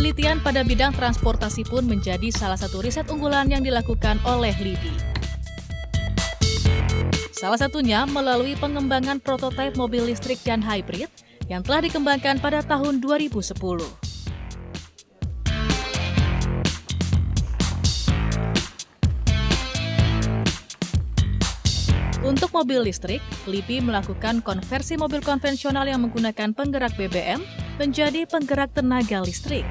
Penelitian pada bidang transportasi pun menjadi salah satu riset unggulan yang dilakukan oleh LIPI. Salah satunya melalui pengembangan prototipe mobil listrik dan hybrid yang telah dikembangkan pada tahun 2010. Untuk mobil listrik, LIPI melakukan konversi mobil konvensional yang menggunakan penggerak BBM menjadi penggerak tenaga listrik.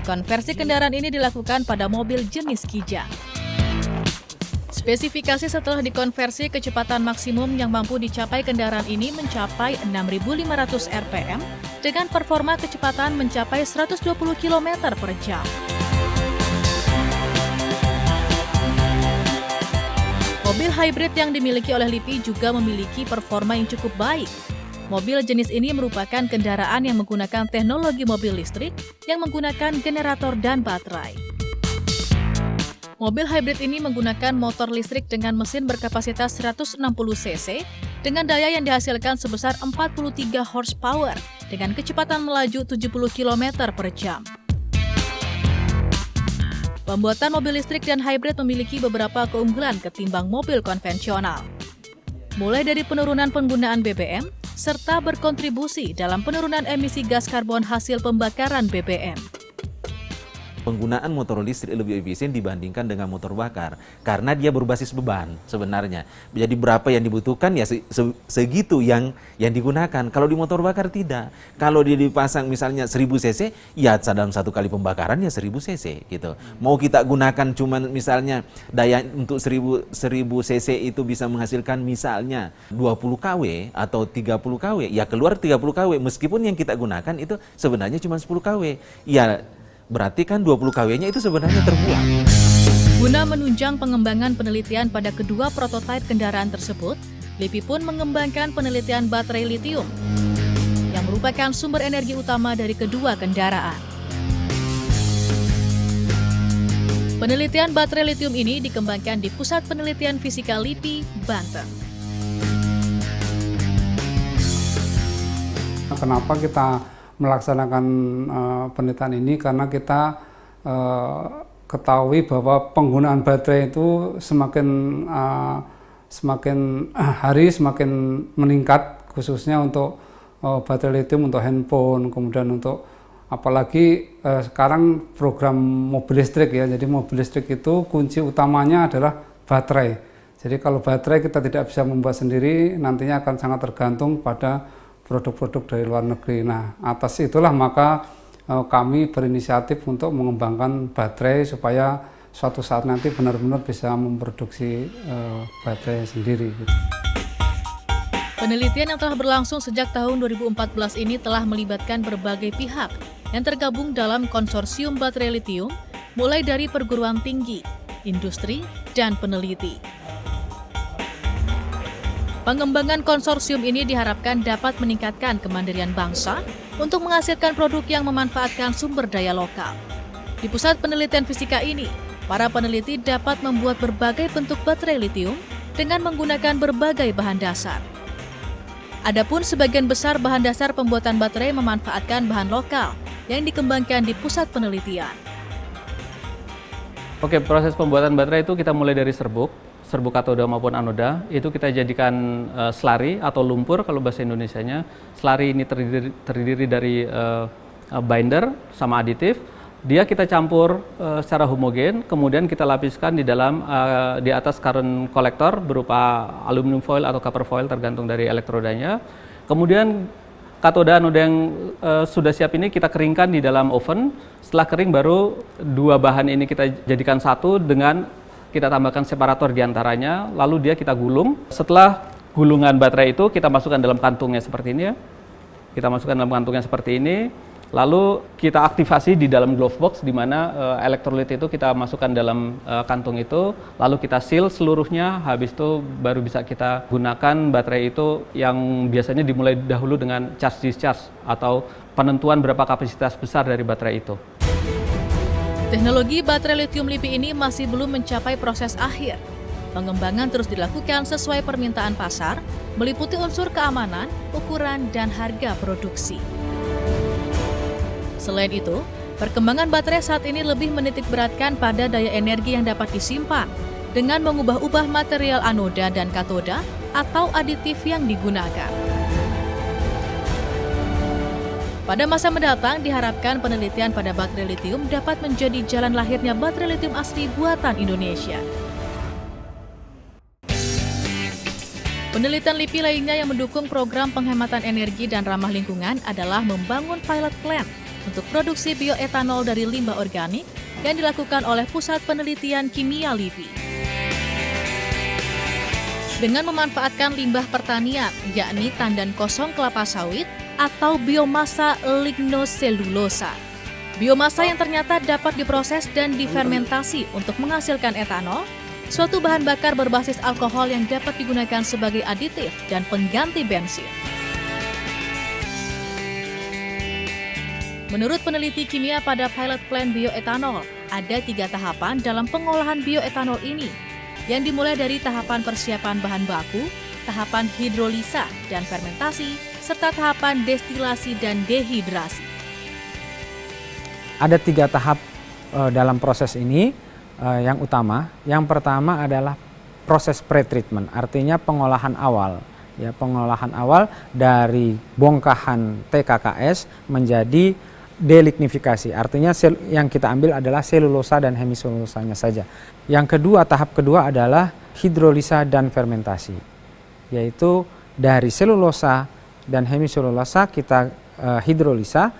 Konversi kendaraan ini dilakukan pada mobil jenis Kijang. Spesifikasi setelah dikonversi, kecepatan maksimum yang mampu dicapai kendaraan ini mencapai 6.500 rpm dengan performa kecepatan mencapai 120 km per jam. Mobil hybrid yang dimiliki oleh LIPI juga memiliki performa yang cukup baik. Mobil jenis ini merupakan kendaraan yang menggunakan teknologi mobil listrik yang menggunakan generator dan baterai. Mobil hybrid ini menggunakan motor listrik dengan mesin berkapasitas 160 cc dengan daya yang dihasilkan sebesar 43 horsepower dengan kecepatan melaju 70 km per jam. Pembuatan mobil listrik dan hybrid memiliki beberapa keunggulan ketimbang mobil konvensional. Mulai dari penurunan penggunaan BBM, serta berkontribusi dalam penurunan emisi gas karbon hasil pembakaran BBM. Penggunaan motor listrik lebih efisien dibandingkan dengan motor bakar karena dia berbasis beban sebenarnya. Jadi berapa yang dibutuhkan ya segitu yang digunakan. Kalau di motor bakar tidak. Kalau dia dipasang misalnya 1000 cc, ya dalam satu kali pembakaran ya 1000 cc gitu. Mau kita gunakan cuman misalnya daya untuk 1000 cc itu bisa menghasilkan misalnya 20 kW atau 30 kW, ya keluar 30 kW meskipun yang kita gunakan itu sebenarnya cuma 10 kW. Ya berarti kan 20 kW-nya itu sebenarnya terbuang. Guna menunjang pengembangan penelitian pada kedua prototipe kendaraan tersebut, LIPI pun mengembangkan penelitian baterai litium yang merupakan sumber energi utama dari kedua kendaraan. Penelitian baterai litium ini dikembangkan di Pusat Penelitian Fisika LIPI, Banten. Kenapa kita melaksanakan penelitian ini? Karena kita ketahui bahwa penggunaan baterai itu semakin hari semakin meningkat, khususnya untuk baterai litium untuk handphone, kemudian untuk apalagi sekarang program mobil listrik ya. Jadi mobil listrik itu kunci utamanya adalah baterai. Jadi kalau baterai kita tidak bisa membuat sendiri, nantinya akan sangat tergantung pada produk-produk dari luar negeri. Nah, atas itulah maka kami berinisiatif untuk mengembangkan baterai supaya suatu saat nanti benar-benar bisa memproduksi baterai sendiri. Penelitian yang telah berlangsung sejak tahun 2014 ini telah melibatkan berbagai pihak yang tergabung dalam konsorsium baterai litium, mulai dari perguruan tinggi, industri, dan peneliti. Pengembangan konsorsium ini diharapkan dapat meningkatkan kemandirian bangsa untuk menghasilkan produk yang memanfaatkan sumber daya lokal. Di Pusat Penelitian Fisika ini, para peneliti dapat membuat berbagai bentuk baterai litium dengan menggunakan berbagai bahan dasar. Adapun sebagian besar bahan dasar pembuatan baterai memanfaatkan bahan lokal yang dikembangkan di pusat penelitian. Oke, proses pembuatan baterai itu kita mulai dari serbuk katoda maupun anoda, itu kita jadikan slurry atau lumpur kalau bahasa Indonesianya. Slurry ini terdiri dari binder sama aditif. Dia kita campur secara homogen, kemudian kita lapiskan di atas current collector berupa aluminium foil atau copper foil tergantung dari elektrodanya. Kemudian katoda anoda yang sudah siap ini kita keringkan di dalam oven. Setelah kering baru dua bahan ini kita jadikan satu dengan kita tambahkan separator di antaranya, lalu dia kita gulung. Setelah gulungan baterai itu kita masukkan dalam kantungnya seperti ini ya. Kita masukkan dalam kantungnya seperti ini, lalu kita aktifasi di dalam glove box di mana elektrolit itu kita masukkan dalam kantung itu, lalu kita seal seluruhnya, habis itu baru bisa kita gunakan baterai itu yang biasanya dimulai dahulu dengan charge discharge atau penentuan berapa kapasitas besar dari baterai itu. Teknologi baterai litium LIPI ini masih belum mencapai proses akhir. Pengembangan terus dilakukan sesuai permintaan pasar, meliputi unsur keamanan, ukuran, dan harga produksi. Selain itu, perkembangan baterai saat ini lebih menitik beratkan pada daya energi yang dapat disimpan dengan mengubah-ubah material anoda dan katoda atau aditif yang digunakan. Pada masa mendatang, diharapkan penelitian pada baterai litium dapat menjadi jalan lahirnya baterai litium asli buatan Indonesia. Penelitian LIPI lainnya yang mendukung program penghematan energi dan ramah lingkungan adalah membangun pilot plant untuk produksi bioetanol dari limbah organik yang dilakukan oleh Pusat Penelitian Kimia LIPI. Dengan memanfaatkan limbah pertanian, yakni tandan kosong kelapa sawit, atau biomasa lignoselulosa. Biomasa yang ternyata dapat diproses dan difermentasi untuk menghasilkan etanol, suatu bahan bakar berbasis alkohol yang dapat digunakan sebagai aditif dan pengganti bensin. Menurut peneliti kimia pada pilot plant bioetanol, ada 3 tahapan dalam pengolahan bioetanol ini, yang dimulai dari tahapan persiapan bahan baku, tahapan hidrolisa dan fermentasi, serta tahapan destilasi dan dehidrasi. Ada 3 tahap dalam proses ini yang utama. Yang pertama adalah proses pretreatment, artinya pengolahan awal. Ya, pengolahan awal dari bongkahan TKKS menjadi delignifikasi, artinya yang kita ambil adalah selulosa dan hemiselulosanya saja. Yang kedua, tahap kedua adalah hidrolisa dan fermentasi, yaitu dari selulosa dan hemiselulosa kita hidrolisa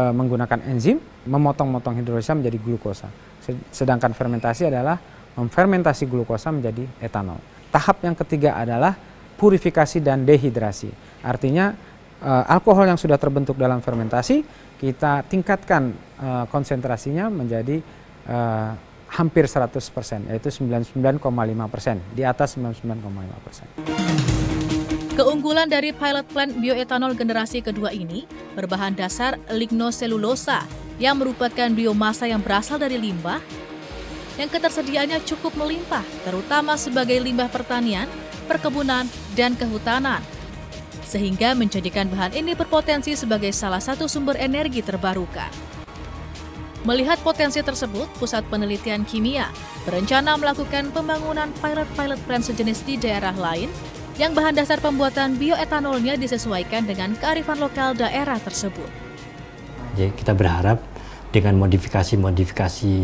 menggunakan enzim, memotong-motong hidrolisa menjadi glukosa. Sedangkan fermentasi adalah memfermentasi glukosa menjadi etanol. Tahap yang ketiga adalah purifikasi dan dehidrasi. Artinya alkohol yang sudah terbentuk dalam fermentasi kita tingkatkan konsentrasinya menjadi hampir 100%, yaitu 99,5%, di atas 99,5%. Keunggulan dari pilot plant bioetanol generasi kedua ini berbahan dasar lignoselulosa yang merupakan biomasa yang berasal dari limbah yang ketersediaannya cukup melimpah, terutama sebagai limbah pertanian, perkebunan, dan kehutanan, sehingga menjadikan bahan ini berpotensi sebagai salah satu sumber energi terbarukan. Melihat potensi tersebut, Pusat Penelitian Kimia berencana melakukan pembangunan pilot plant sejenis di daerah lain yang bahan dasar pembuatan bioetanolnya disesuaikan dengan kearifan lokal daerah tersebut. Jadi kita berharap dengan modifikasi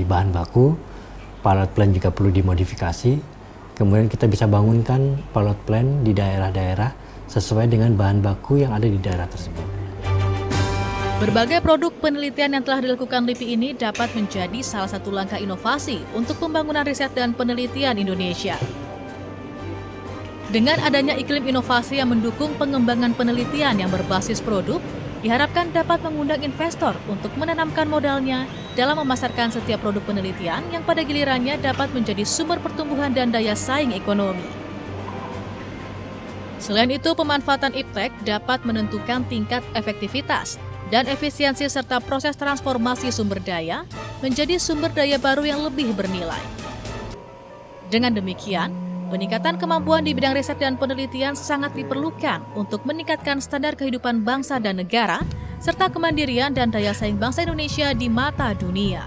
bahan baku, pilot plant juga perlu dimodifikasi. Kemudian kita bisa bangunkan pilot plant di daerah-daerah sesuai dengan bahan baku yang ada di daerah tersebut. Berbagai produk penelitian yang telah dilakukan LIPI ini dapat menjadi salah satu langkah inovasi untuk pembangunan riset dan penelitian Indonesia. Dengan adanya iklim inovasi yang mendukung pengembangan penelitian yang berbasis produk, diharapkan dapat mengundang investor untuk menanamkan modalnya dalam memasarkan setiap produk penelitian yang pada gilirannya dapat menjadi sumber pertumbuhan dan daya saing ekonomi. Selain itu, pemanfaatan iptek dapat menentukan tingkat efektivitas dan efisiensi serta proses transformasi sumber daya menjadi sumber daya baru yang lebih bernilai. Dengan demikian, peningkatan kemampuan di bidang riset dan penelitian sangat diperlukan untuk meningkatkan standar kehidupan bangsa dan negara, serta kemandirian dan daya saing bangsa Indonesia di mata dunia.